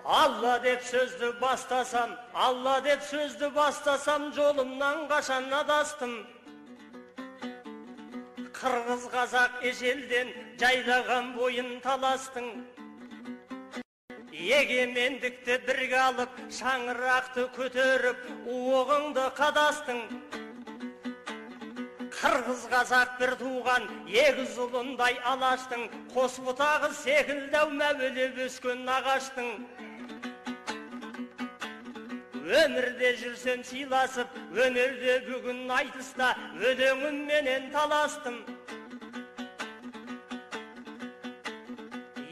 Allah dep sözdü bastasam, jolumdan kaşan adastım. Kırgız Kazak ejelden jaylagan boyun talastın. Egemendikti birge alıp, şаңырақты көтеріп, уығыңды қадастың. Kırgız Kazak bir tuğan, egiz ulunday alaştың. Қос бұтағы секілдәу мәуелеп өскен ағаштың. Өмірде жүрсем сыйласып, өнерде бүгін айтыста, өлеңім менен таластым.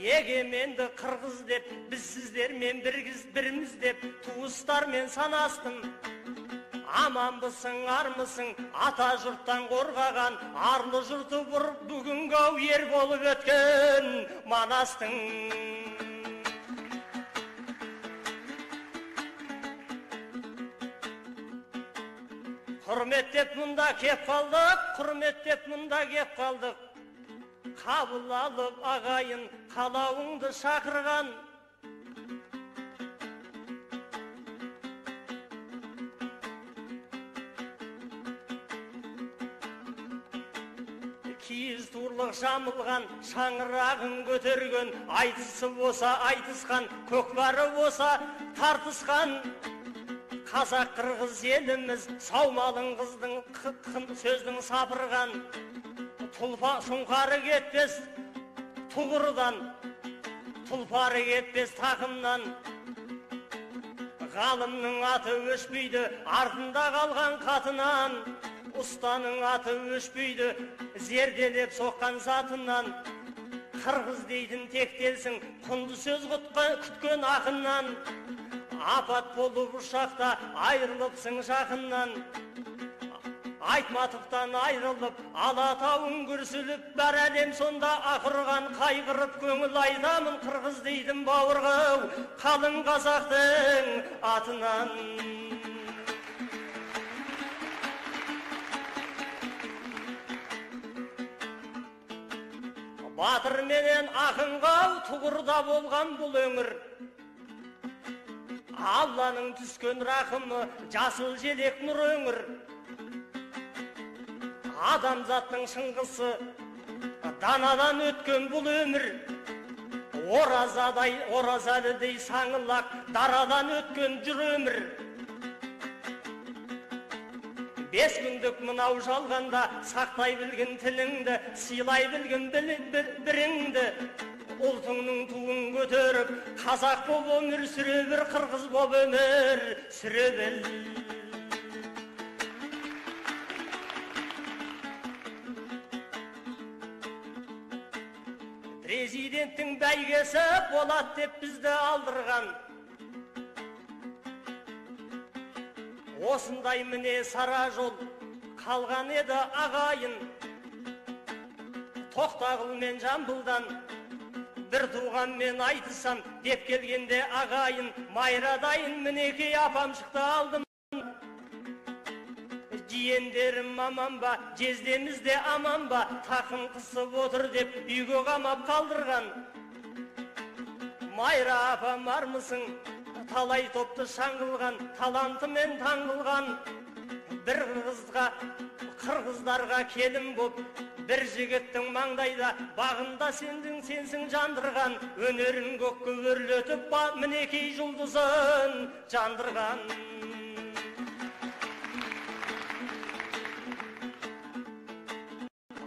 Егеменді қырғыз деп, біз сіздермен біріміз деп, туыстармен санастым. Аманбысың, армысың, ата жұрттан қорғаған, арлы жұрты бұрып, бүгінгі ау ер болып өткен Манастың. Құрметтеп мұнда кеп қалдық, Қабыл алып ағайын, қалауыңды шақырған. Киіз турлық жамылған, шаңырағын көтерген, айтысы болса айтысқан, көкбары болса тартысқан. Қазақ қырғыз еліміз, саумалың қыздың сөздің сапырған. Сұңқары кетпес тұғырдан, тұлпары кетпес тақымнан. Ғалымның аты өшпейді, артында қалған қатынан. Ұстаның аты өшпейді, зерделеп соққан затынан. Қырғыз дейтін тектелсің, құнды сөз күткен ақыннан. Апат болып ұшақта айырылыпсың жақыннан. Айтматовтан айрылып, Алатауын күрсіліп, бар әлем сонда ақырған қайғырып көңіл айтамын қырғыз дейтін бауырғау, қалың қазақтың атынан. Батыр менен ақынғау тұғырда болған бұл өңір. Алланың түскен рақымы, жасыл желек нұр өңір. Адамзаттың шыңғысы, данадан өткен бұл өмір. Оразалыдей саңылақ, дарадан өткен жүр өмір. 5 күндік мынау жалғанда, сақтай білген тіліңді, сыйлай білген біріңді. Ұлтыңның туын көтеріп, қазақ боп өмір сүре бір, қырғыз боп өмір сүре біл. Президенттің бәйгесі болат деп бізді алдырған. Осындай міне сара жол қалған еді ағайын. Тоқтағұл мен Жамбылдан бір туғанмен айтысам деп келгенде ағайын. Майрадайын мінекей апам шықты алдым. Жиендерім аман ба, жездемізде аман ба, тақым қысып отыр деп үйге қамап қалдырған. Майра апам армысың, талай топты шаңғылған, талантымен таңғылған. Бір қырғыздарға келім боп, бір жігіттің маңдайда бағында сенсің жандырған. Өнерін көкке өрлетіп, мінекей жұлдызын жандырған.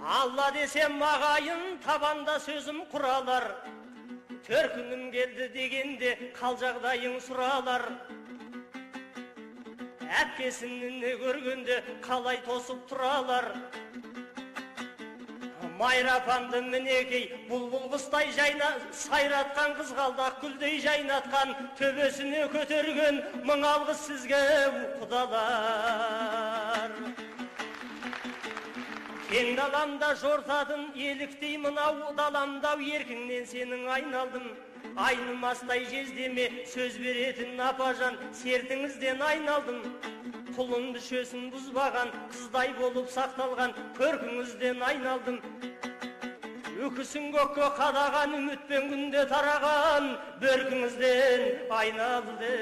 Алла десем ағайын, табанда сөзім құралар. Төркінім келді дегенде қал жағдайың сұралар. Әпкесініне көргенде қалай тосып тұралар. Майрапамды мінекей бұлбұл құстай сайратқан, қызғалдақ гүлдей жайнатқан, төбесіне көтерген мың алғыс сізге құдалар. Кең даламда жортадың еліктей мынау даламдау, еркіңнен сенің айналдым. Айнымастай жездеме сөз беретін апажан, сертіңізден айналдым. Құлынды шөсін бұзбаған, қыздай болып сақталған, көркіңізден айналдым. Үкісін көкке қадаған, үмітпен күнде тараған, бөркіңізден айналды.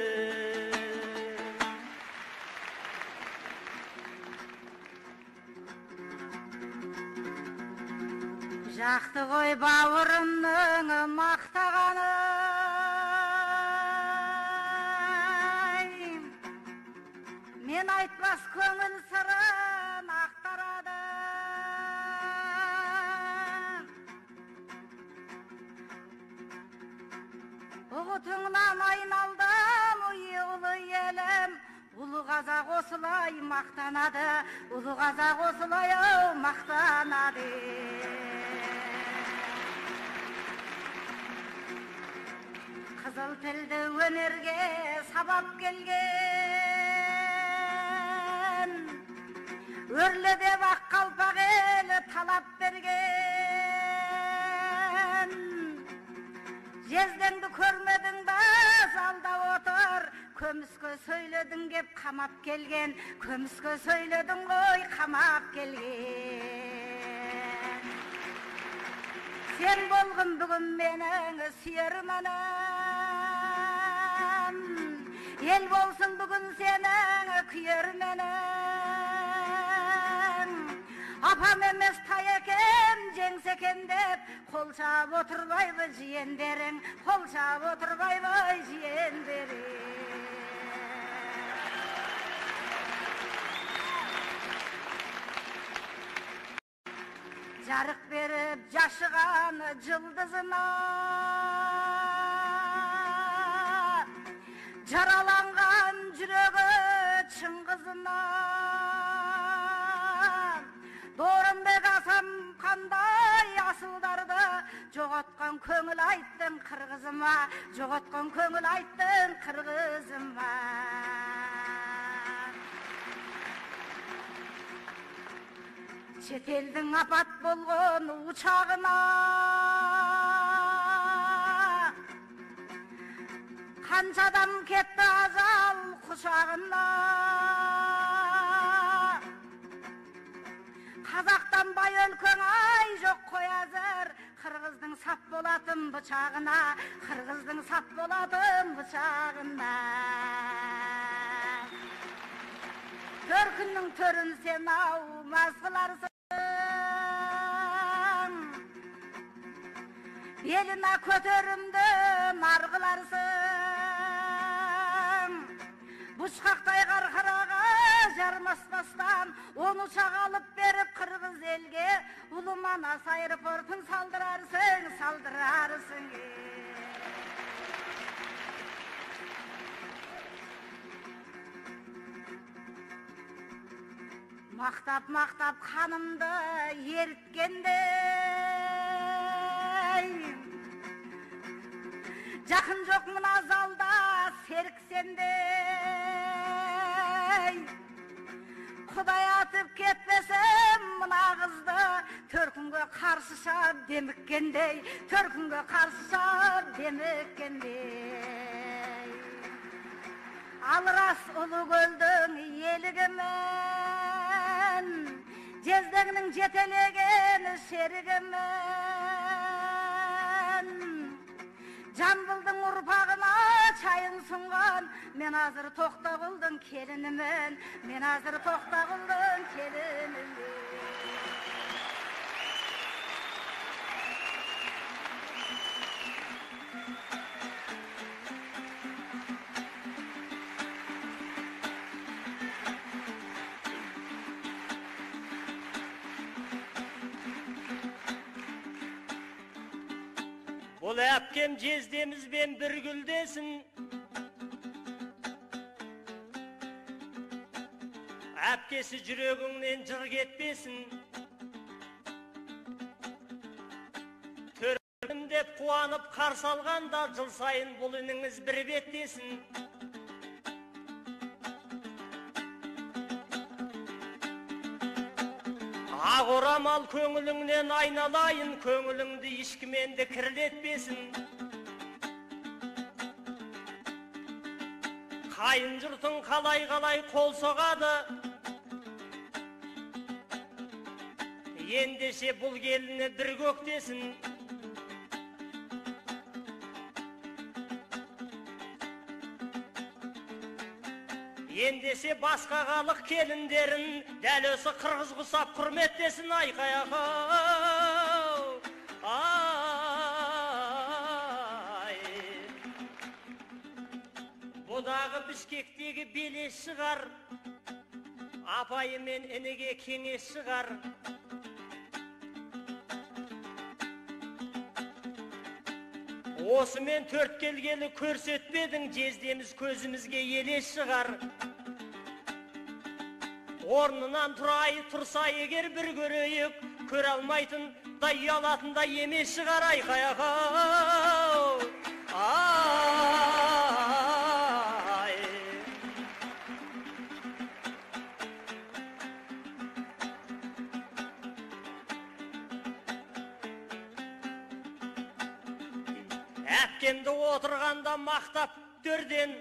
Жақты ғой бауырымның мақтағаны, мен айтпас көңіл сырын ақтарады. Ұғытыңнан айналдым, ұлы елім, ұлы қазақ осылай мақтанады, ұлы қазақ осылай мақтанады. Қызыл тілді өнерге сабап келген, өрлі деп ақ қалпақ елі талап берген. Жездеңді көрмедің ба, залда отыр, көміске сөйледің кеп қамап келген, көміске сөйледің ғой қамап келген. Сен болғын бүгін менің сүйерменім, ел болсын бүгін сенің күйерменім. Апам емес тай екен, жеңсе екен деп, қол шап отырбайды жиендерің, қол шап отырбайды жиендерің. Жарық беріп жашыған жылдызына, жараланған жүрегі шыңғызына, Дорымбек асам қандай асылдарды жоғатқан көңіл айттың қырғызыма, жоғатқан көңіл айттың қырғызыма. Шетелдің апат болған ұшағына, қанша адам кетті ажал құшағына. Қазақтан бай өлкең ай жоқ қой әзір, қырғыздың сап болатын бычағына, қырғыздың сап болатын бычағына. Төркіннің төрін сен ау мас қыларсың, беліна көтерімді нар қыларсың. Бұшқақтай қарқараға жармаспастан, оны шағалып беріп қырғыз елге, ұлы Манас аэропортын салдырарсың, салдырарсың. Мақтап-мақтап қанымды еріткендей, жақын жоқ мына залда серік сендей. Құдай атып кетпесем мына қызды, төркінге қарсы шап деміккендей, төркінге қарсы шап деміккендей. Ал рас ұлы көлдің елігімен, жездеңнің жетелеген шерігімен. Жамбылдың ұрпағына чайын сұнған, мен азыр Тоқтағұлдың келінімен, мен азыр Тоқтағұлдың келінімен. Бұл әпкем жездемізбен бір гүлдесін, әпкесі жүрегіңнен жыр кетпесін. Төрім деп қуанып қарсы алғанда, жыл сайын бұл үніңіз бір беттесін. Ақ орамал көңіліңнен айналайын, көңіліңді ешкіменді кірлетпесін. Қайын жұртың қалай-қалай қол соғады, Ендеше бұл келіні бір көктесін. Ендесе басқа халық келіндерін дәл осы қырғыз құсап құрметтесін. Айқай ақау. Ай. Бұдағы Бішкектегі белес шығар, апайы мен ініге кеңес шығар. Осымен төрт келгелі көрсетпедің, жездеміз көзімізге елес шығар. Орнынан тұрса егер бір көрейік, көре алмайтын да ұялатын да емес шығар. Айқай ақау. Ай. Әпкемді отырғанда мақтап төрден,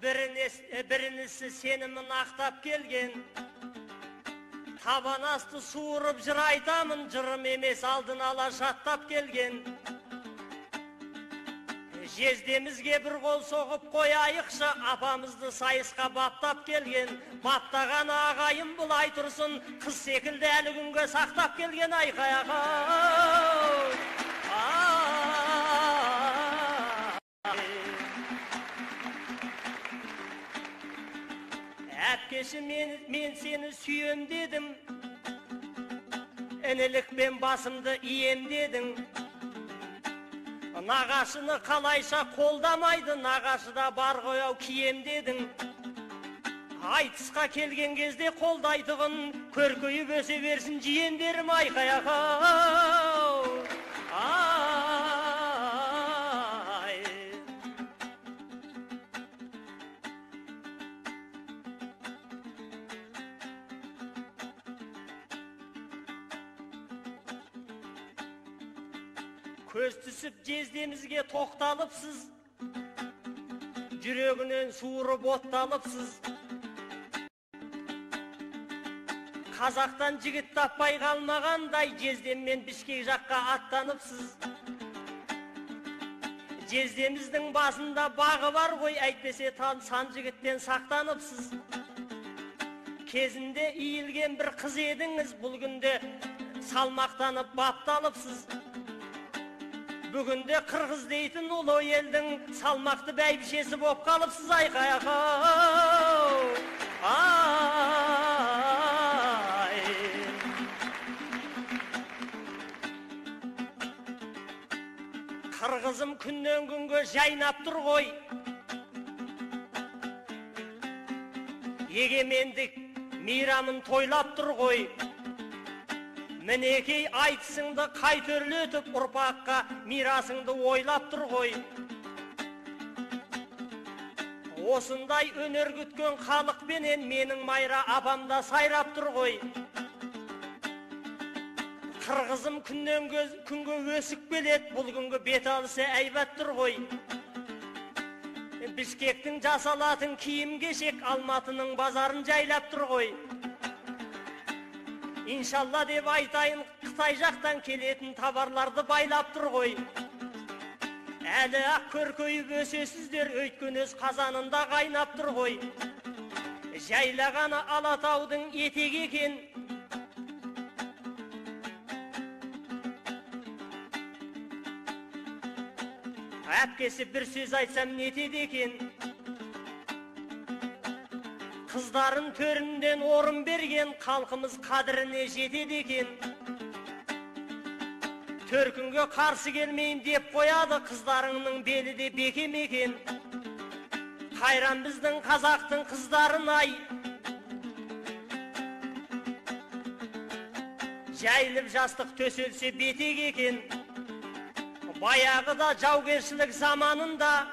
бірінісі сенімін ақтап келген. Табан асты суырып жыр айтамын, жырым емес алдын ала жаттап келген. Жездемізге бір қол соғып қояйықшы, апамызды сайысқа баптап келген. Баптаған ағайым бұлай тұрсын, қыз секілді әлі күнге сақтап келген. Айқай ақау. Әпкеші, мен сені сүйем дедім, інілікпен басымды ием дедің. Нағашыны қалайша қолдамайды, нағашыда бар қояу кием дедің. Айтысқа келген кезде қолдайтығын, көркейіп өсе берсін жиендерім. Айқай ақау. Ай. Көз түсіп жездемізге тоқталыпсыз, жүрегінен суырып отталыпсыз. Қазақтан жігіт таппай қалмағандай, жездеммен Бішкек жаққа аттаныпсыз. Жездеміздің басында бағы бар ғой, әйтпесе сан жігіттен сақтаныпсыз. Кезінде иілген бір қыз едіңіз, бұл күнде салмақтанып бапталыпсыз. Бүгінде қырғыз дейтін ұлы елдің салмақты бәйбішесі боп қалыпсыз. Айқай ақау. Ай. Қырғызым күннен күнге жайнап тұр ғой, егемендік мейрамын тойлап тұр ғой. Мінекей айтысыңды қайтөрлетіп, ұрпаққа мирасыңды ойлап тұр ғой. Осындай өнер күткен халықпенен менің Майра апамда сайрап тұр ғой. Қырғызым күннен күнге өсіп келет, бұл күнгі бет алысы әйбат тұр ғой. Бішкектің жасалатын киім кешек Алматының базарын жайлап тұр ғой. Иншалла деп айтайын, Қытай жақтан келетін товарларды байлап тұр ғой. Әлі ақ көркейіп өсесіздер, өйткені өз қазанында қайнап тұр ғой. Жайлағаны Алатаудың етегі екен. Әпкесі бір сөз айтсам не етеді екен. Қыздарын төрінден орын берген, халқымыз қадіріне жетеді екен. Төркінге қарсы келмейін деп қояды, қыздарыңның белі де бекем екен. Қайран біздің қазақтың қыздарын ай, жайылып жастық төселсе бетек екен. Баяғыда жаугершілік заманында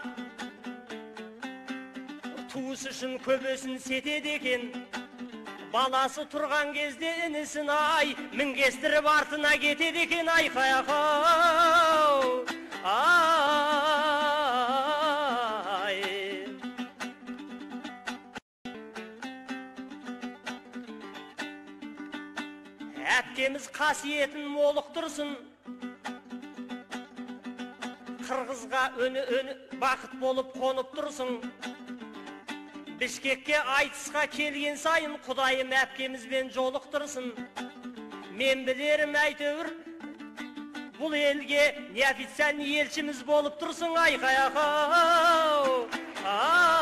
туыс үшін көбесін сетеді екен. Баласы тұрған кезде інісін ай, мінгестіріп артына кетеді екен. Айқай ақау. Ай. Әпкеміз қасиетін молықтырсын, қырғызға өні бақыт болып қонып тұрсын. Бішкекке айтысқа келген сайын Құдайым әпкемізбен жолықтырсын. Мен білерім әйтеуір, бұл елге неофициальный елшіміз болып тұрсын. Айқай-ақау, ай.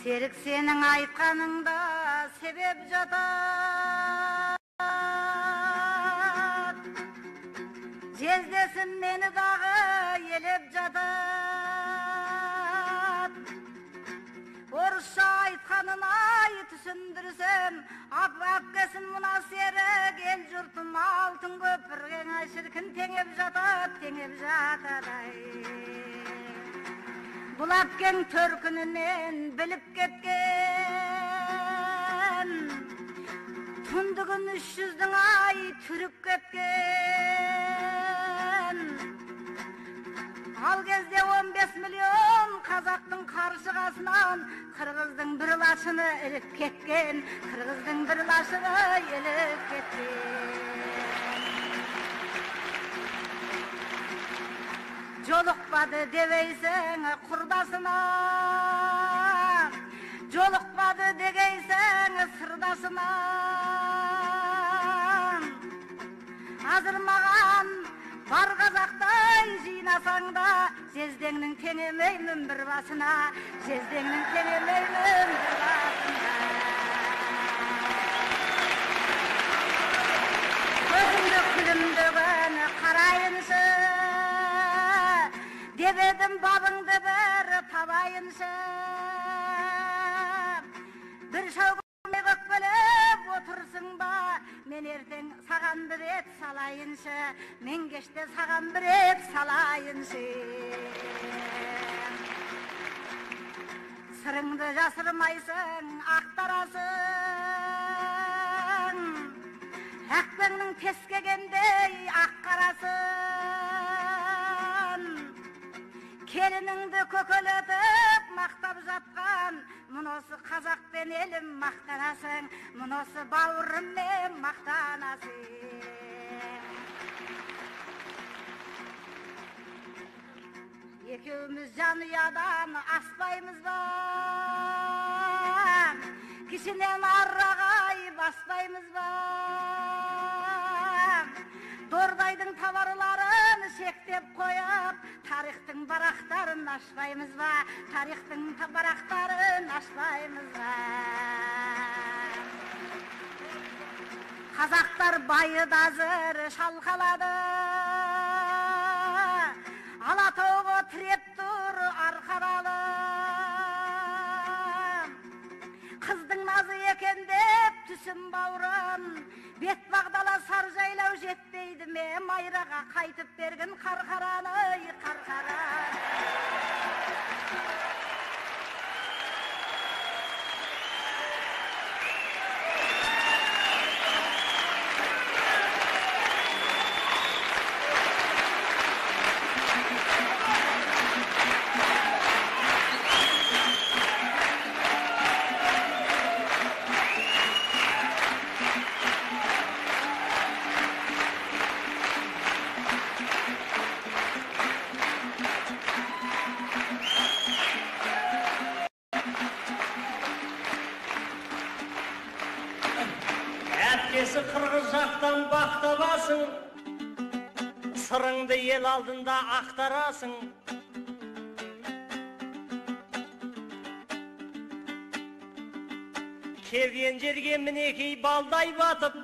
Серік сенің айтқаныңда себеп жатат. Жездесім мені дағы елеп жатат. Орысша айтқанын ай түсіндірсем, әпкесін мұна серік ел жұртым алтын көпірген шіркін теңеп жатат ай. Бұл әпкең төркінінен біліп кеткен, түндігін 300-дің ай түріп кеткен. Ал кезде 15 миллион қазақтың қаршығасынан қырғыздың бір лашыны іліп кеткен, қырғыздың бір лашыны іліп кеткен. Жолықпады девейсің құрдасына, жолықпады дегейсің сырдасына. Азыр маған бар қазақтай жинасаң да, жездеңнің теңемеймін бір басына, жездеңнің теңемеймін бір басына. Көзімді күлімдігін қарайыншы, деп едім бабыңды бір табайыншы. Бір шауғымай көкпелеп отырсың ба, мен ертең саған бір ет салайыншы, мен кеште саған бір ет салайыншы. Сырыңды жасырмайсың, ақтарасың, әкпеңнің тескегендей ақ қарасың. Келініңді көкөлетіп мақтап жатқан, мұносы қазақпен елім мақтанасың, мұносы бауырыммен мақтанасың. Екеуміз жанұядан аспаймыз ба, кішінен аррағай баспаймыз ба, Дордайдың товарларын шектеп қойып, тарихтың барақтарын ашпаймыз ба, тарихтың барақтарын ашпаймыз ба. Қазақтар байыды азыр шалқалады, Алатауға тіреп тұр арқаралы. Қыздың назы екен деп түсім бауырын, бет бағдала сар жайлау жетпейді ме, майраға қайтып берген қарқараны, қарқараны. Әпкесі қырғыз жақтан бақтабасың, сырыңды ел алдында ақтарасың. Келген жерге мінекей балдай батып,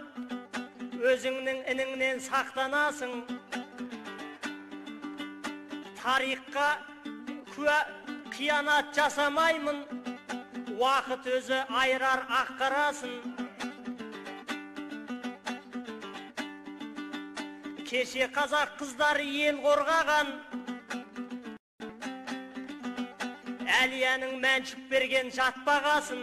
өзіңнің ініңнен сақтанасың. Тарихқа қиянат жасамаймын, уақыт өзі айырар ақ қарасын. Кеше қазақ қыздары ел қорғаған, Әлияның мәншік берген жатпағасын.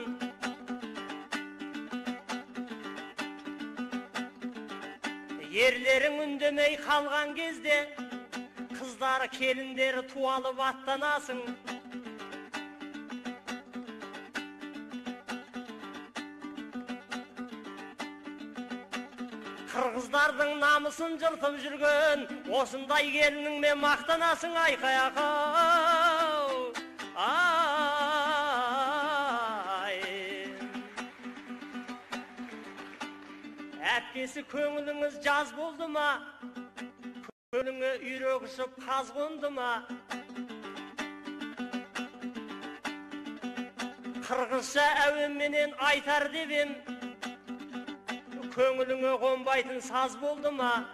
Ерлерің үндемей қалған кезде, Kızlar kelinleri tuvalıp attanasın. Kırgızdardın namusun jırtıp жүрген, осындай келініңмен мақтанасың айқай-ақау. Ay. Әпкесі көңіліңіз жаз болды ма? Көңіліңе үйрек ұшып қаз қонды ма? Қырғызша әуенменен айтар деп ем, көңіліңе қонбайтын саз болды ма?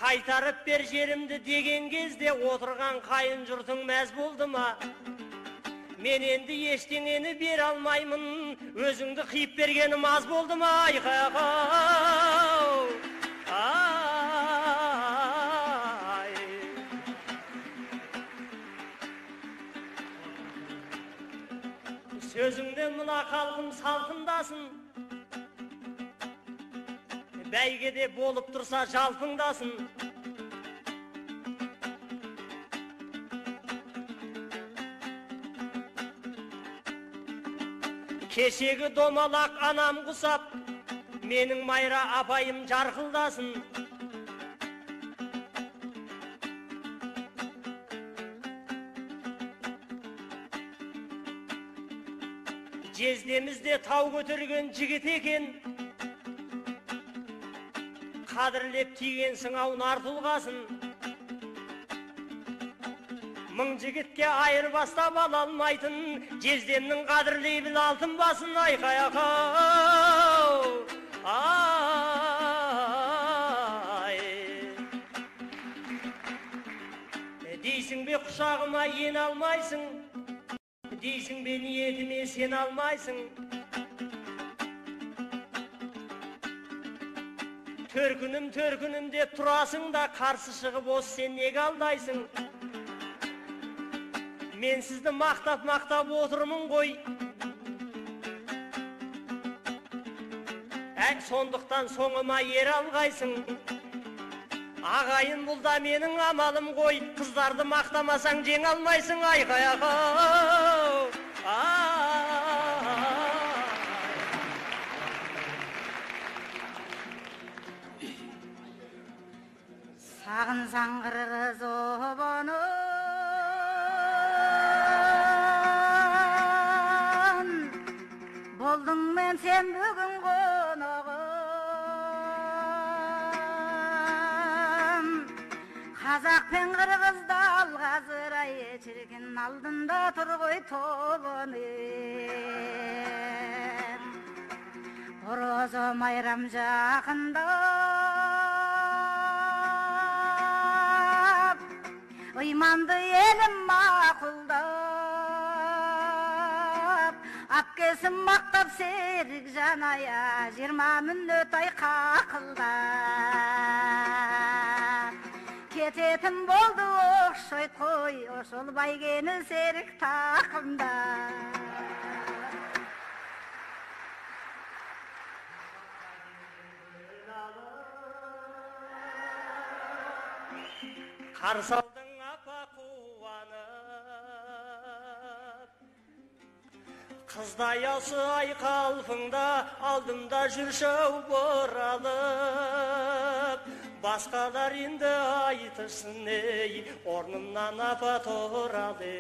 Қайтарып бер жерімді деген кезде отырған қайын жұртың мәз болды ма? Мен енді ештеңені бер алмаймын, өзіңді қиып бергенім аз болды ма? Айқай-ақау. Ай. Сөзіңден мына халқым салқындасын, бәйгеде болып тұрса жалпыңдасын. Кешегі домалақ анам құсап, менің Майра апайым жарқылдасын. Жездемізде тау көтерген жігіт екен, қадірлеп тигенсің ау нар тұлғасын. Мың жігітке айырбастап ала алмайтын, жездемнің қадірлей біл алтын басын. Айқай-ақау. Ай. Дейсің бе құшағыма ен алмайсың, дейсің бе ниетіме сен алмайсың. Төркінім деп тұрасың да, қарсы шығып осы сен неге алдайсың? Мен сізді мақтап отырмын ғой. Сондықтан соңыма ер алғайсың. Ағайын бұл да менің амалым ғой. Қыздарды мақтамасаң жең алмайсың. Айқай-ақау. Сағынсаң қырғыз обаны, болдың мен сен бүгін қонағым. Қазақ пен қырғызда алғазыр-ай, шіркін алдында тұр ғой тобыным. Орозы майрам жақындап, ұйманды елім мақұлдап, апкесім мақтап серік жаная, 20 мүнөт ай қақылдап. Кететін болды оқшойт қой, ошол байгені серік тақымда. Қарсалдың апа қуанып, қыздай асы ай қалпыңда, алдымда жүрші-ау боралып. Басқалар енді айтышсын ей, орнымнан апа тұрады.